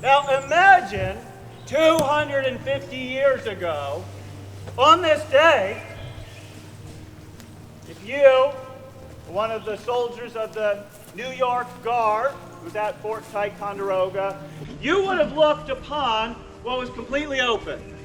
Now imagine 250 years ago, on this day, if you, one of the soldiers of the New York Guard, who was at Fort Ticonderoga, you would have looked upon what was completely open.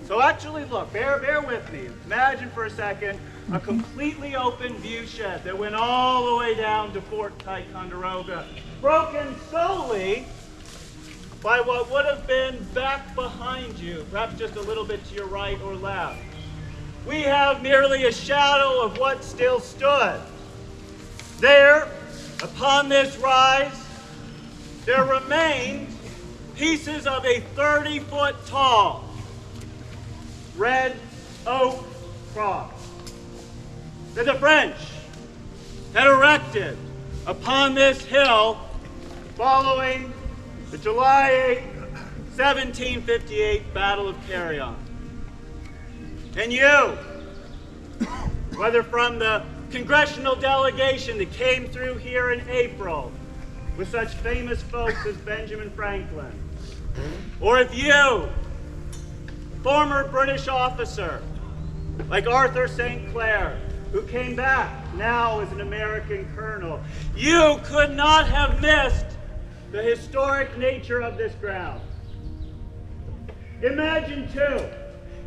So actually look, bear with me. Imagine for a second a completely open view shed that went all the way down to Fort Ticonderoga, broken solely by what would have been back behind you, perhaps just a little bit to your right or left. We have merely a shadow of what still stood. There, upon this rise, there remained pieces of a 30-foot tall red oak cross that the French had erected upon this hill following the July 8, 1758 Battle of Carillon. And you, whether from the congressional delegation that came through here in April with such famous folks as Benjamin Franklin, or if you, former British officer like Arthur St. Clair, who came back now as an American colonel, you could not have missed the historic nature of this ground. Imagine too,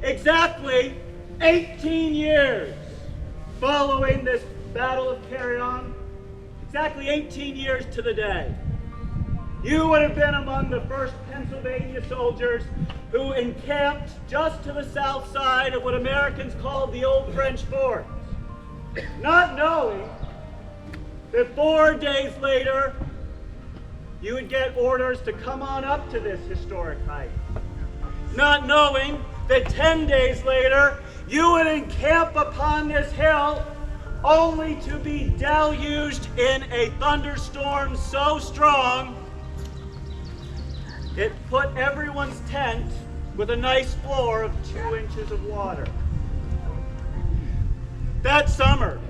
exactly 18 years following this Battle of Carillon, exactly 18 years to the day, you would have been among the first Pennsylvania soldiers who encamped just to the south side of what Americans called the Old French Fort, not knowing that 4 days later you would get orders to come on up to this historic height, not knowing that 10 days later you would encamp upon this hill only to be deluged in a thunderstorm so strong it put everyone's tent with a nice floor of 2 inches of water. That summer,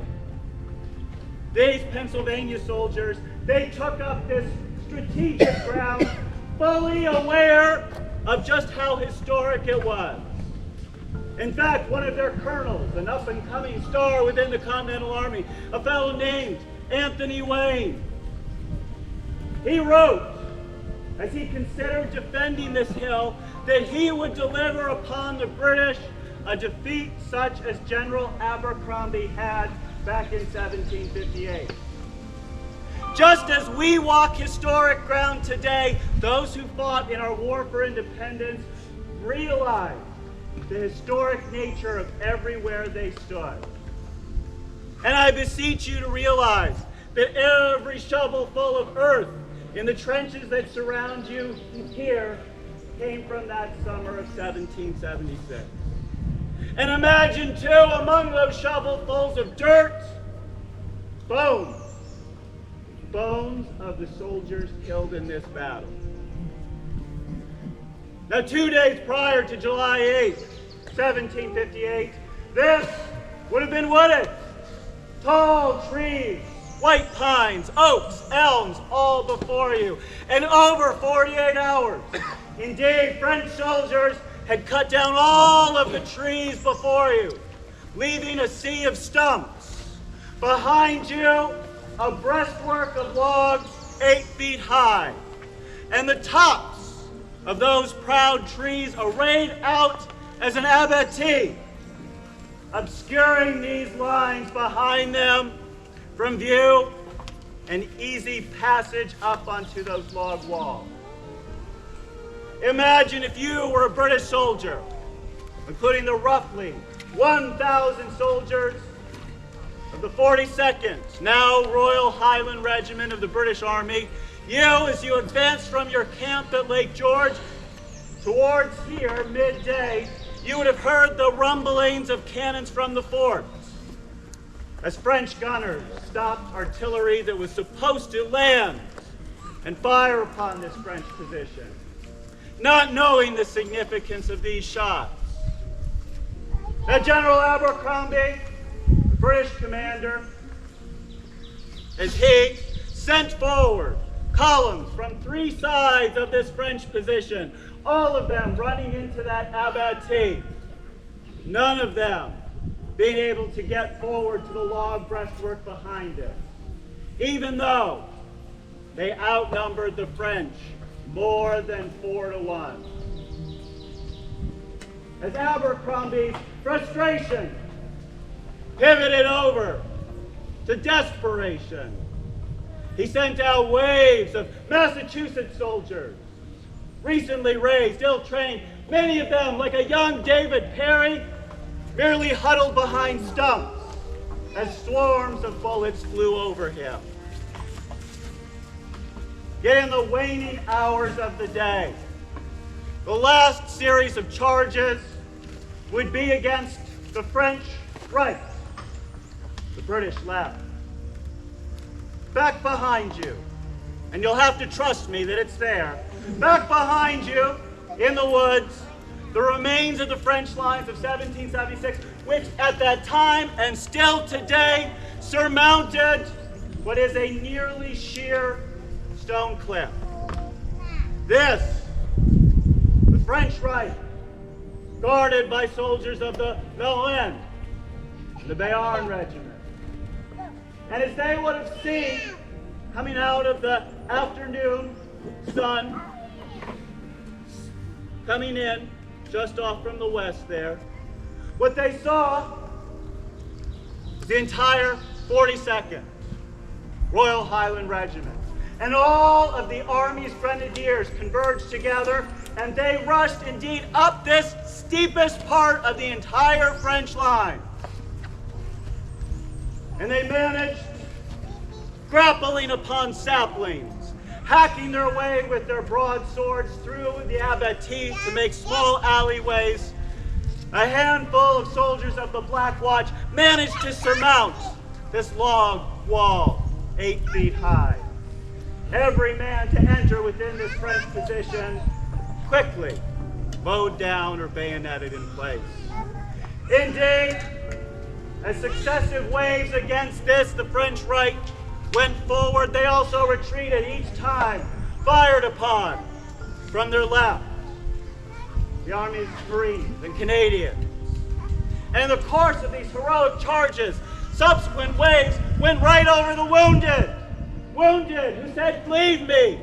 these Pennsylvania soldiers, they took up this strategic ground, fully aware of just how historic it was. In fact, one of their colonels, an up-and-coming star within the Continental Army, a fellow named Anthony Wayne, he wrote, as he considered defending this hill, that he would deliver upon the British a defeat such as General Abercrombie had back in 1758. Just as we walk historic ground today, those who fought in our war for independence realized the historic nature of everywhere they stood. And I beseech you to realize that every shovelful of earth in the trenches that surround you here came from that summer of 1776. And imagine too, among those shovelfuls of dirt, bones of the soldiers killed in this battle. Now 2 days prior to July 8, 1758, this would have been wooded. Tall trees, white pines, oaks, elms, all before you. And over 48 hours, indeed, French soldiers had cut down all of the trees before you, leaving a sea of stumps. Behind you, a breastwork of logs 8 feet high, and the tops of those proud trees arrayed out as an abatis, obscuring these lines behind them from view, an easy passage up onto those log walls. Imagine if you were a British soldier, including the roughly 1,000 soldiers of the 42nd, now Royal Highland Regiment of the British Army. You, as you advanced from your camp at Lake George towards here, midday, you would have heard the rumblings of cannons from the fort as French gunners stopped artillery that was supposed to land and fire upon this French position, not knowing the significance of these shots. Now General Abercrombie, the British commander, as he sent forward columns from 3 sides of this French position, all of them running into that abattis. None of them being able to get forward to the log breastwork behind it, even though they outnumbered the French more than 4-1. As Abercrombie's frustration pivoted over to desperation, he sent out waves of Massachusetts soldiers, recently raised, ill-trained, many of them, like a young David Perry, merely huddled behind stumps as swarms of bullets flew over him. Yet in the waning hours of the day, the last series of charges would be against the French right, the British left. Back behind you, and you'll have to trust me that it's there, back behind you in the woods, the remains of the French lines of 1776, which at that time and still today surmounted what is a nearly sheer stone cliff. This, the French right, guarded by soldiers of the Highland and the Royal Regiment. And as they would have seen coming out of the afternoon sun, coming in just off from the west there, what they saw was the entire 42nd Royal Highland Regiment. And all of the Army's grenadiers converged together, and they rushed indeed up this steepest part of the entire French line. And they managed, grappling upon saplings, hacking their way with their broadswords through the abattis to make small alleyways. A handful of soldiers of the Black Watch managed to surmount this log wall, 8 feet high. Every man to enter within this French position quickly mowed down or bayoneted in place. Indeed, as successive waves against this, the French right, went forward, they also retreated each time, fired upon from their left. The Army's Marines and Canadians. And in the course of these heroic charges, subsequent waves went right over the wounded. Wounded who said, "Believe me,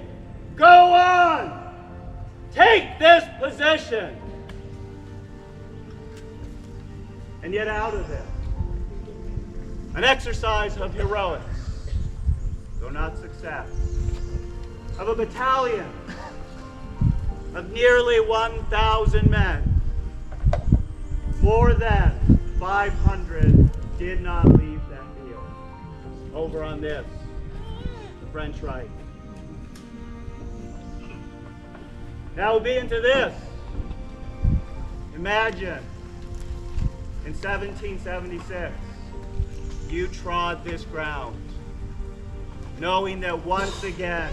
go on, take this position." And yet out of it, an exercise of heroics, though not success, of a battalion of nearly 1,000 men, more than 500 did not leave that field. Over on this, the French right. Now we'll be into this. Imagine in 1776, you trod this ground, knowing that once again,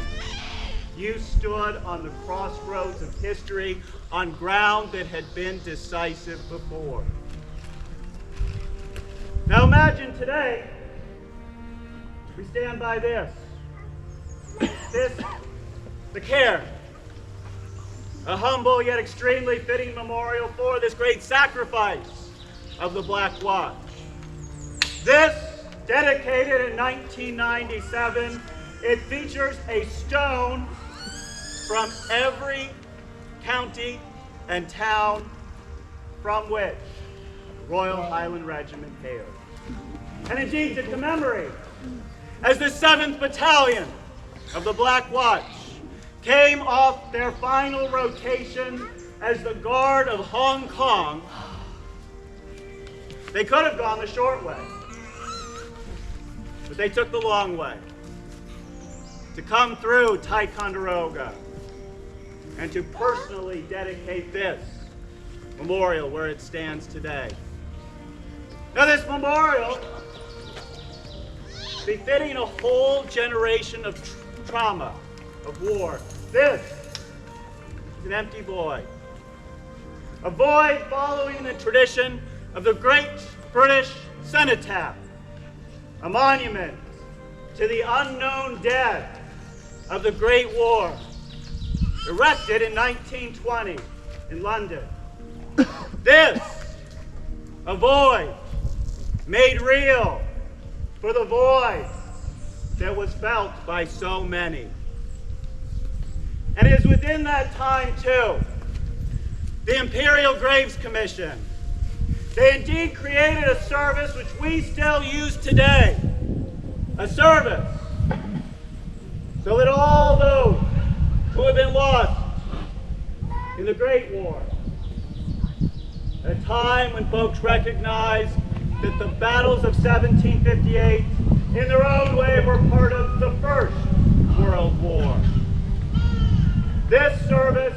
you stood on the crossroads of history on ground that had been decisive before. Now imagine today, we stand by this, the cairn, a humble yet extremely fitting memorial for this great sacrifice of the Black Watch. This, dedicated in 1997, it features a stone from every county and town from which the Royal Highland Regiment hailed. And indeed to commemorate, as the 7th Battalion of the Black Watch came off their final rotation as the Guard of Hong Kong, they could have gone the short way, but they took the long way to come through Ticonderoga and to personally dedicate this memorial where it stands today. Now this memorial, befitting a whole generation of trauma, of war, this is an empty void. A void following the tradition of the great British cenotaph, a monument to the unknown dead of the Great War, erected in 1920 in London. This, a void made real for the void that was felt by so many. And it is within that time, too, the Imperial Graves Commission, they indeed created a service which we still use today, a service so that all those who have been lost in the Great War, at a time when folks recognized that the battles of 1758 in their own way were part of the First World War. This service,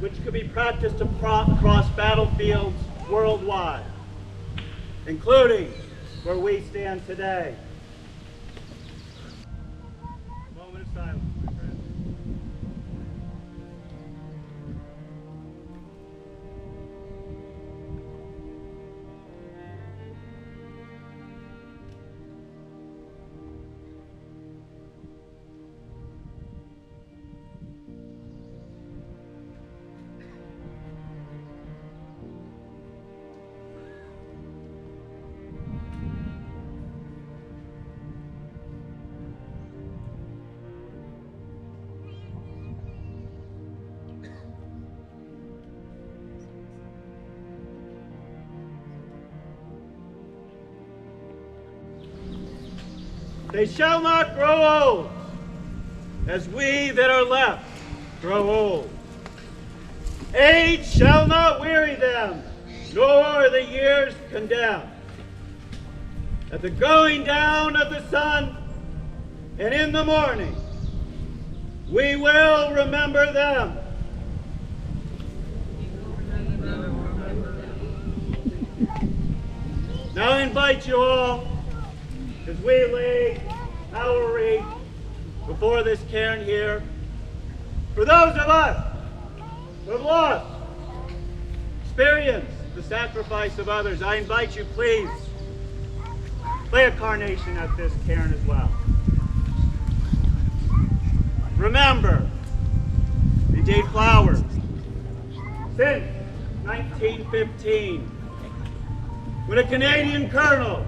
which could be practiced across battlefields worldwide, including where we stand today. A moment of silence, my friends. They shall not grow old, as we that are left grow old. Age shall not weary them, nor the years condemn. At the going down of the sun, and in the morning, we will remember them. Now I invite you all, as we lay our wreath before this cairn here, for those of us who have lost, experienced the sacrifice of others, I invite you, please, lay a carnation at this cairn as well. Remember, indeed flowers, since 1915, when a Canadian colonel,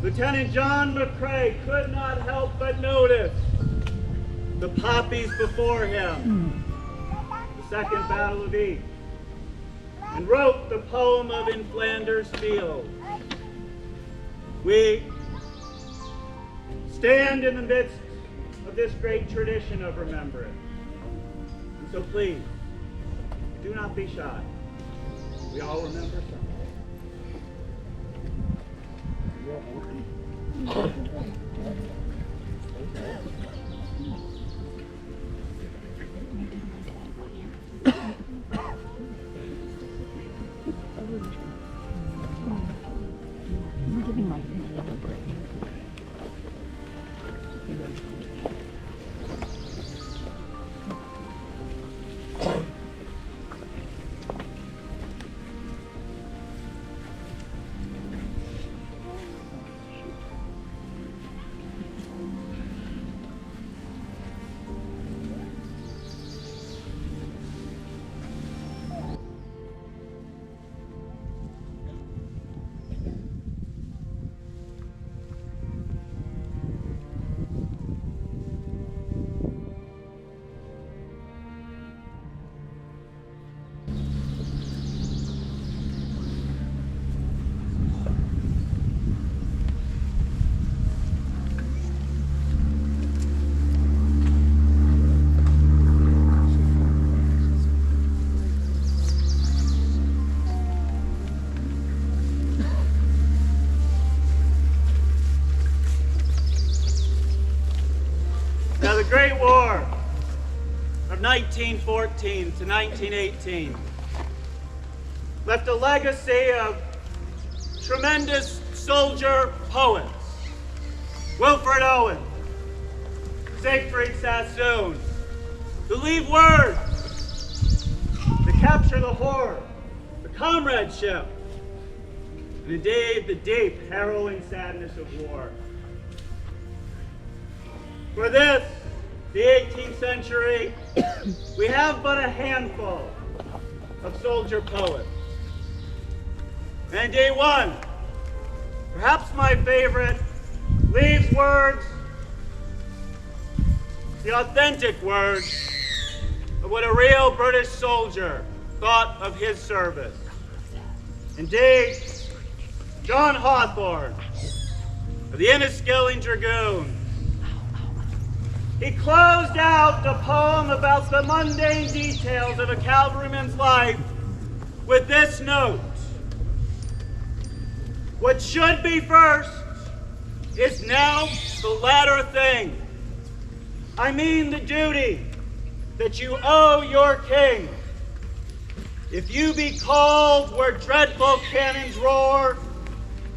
Lieutenant John McCrae, could not help but notice the poppies before him, the Second Battle of Ypres, and wrote the poem of In Flanders Field. We stand in the midst of this great tradition of remembrance. And so please, do not be shy. We all remember something. I'm giving my hand a break. Now, the Great War of 1914 to 1918 left a legacy of tremendous soldier poets. Wilfred Owen, Siegfried Sassoon, who leave words to capture the horror, the comradeship, and indeed the deep, harrowing sadness of war. For this the 18th century, we have but a handful of soldier poets. And day one, perhaps my favorite, leaves words, the authentic words of what a real British soldier thought of his service. Indeed, John Hawthorne, of the Enniskilling Dragoons, he closed out the poem about the mundane details of a cavalryman's life with this note: what should be first is now the latter thing. I mean the duty that you owe your king. If you be called where dreadful cannons roar,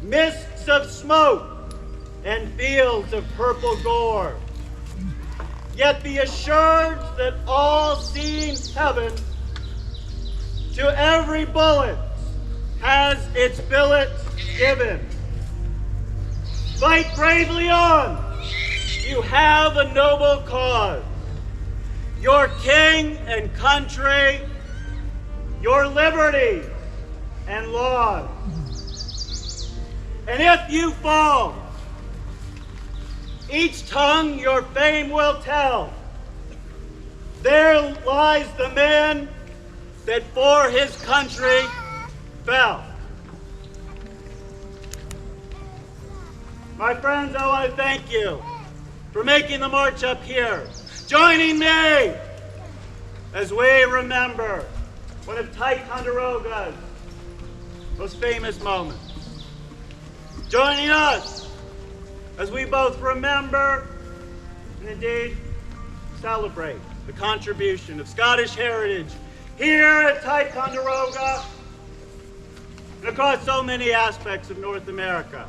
mists of smoke and fields of purple gore, yet be assured that all-seeing heaven to every bullet has its billet given. Fight bravely on. You have a noble cause. Your king and country, your liberties and laws. And if you fall, each tongue your fame will tell. There lies the man that for his country fell. My friends, I want to thank you for making the march up here, joining me as we remember one of Ticonderoga's most famous moments. Joining us as we both remember and indeed celebrate the contribution of Scottish heritage here at Ticonderoga and across so many aspects of North America.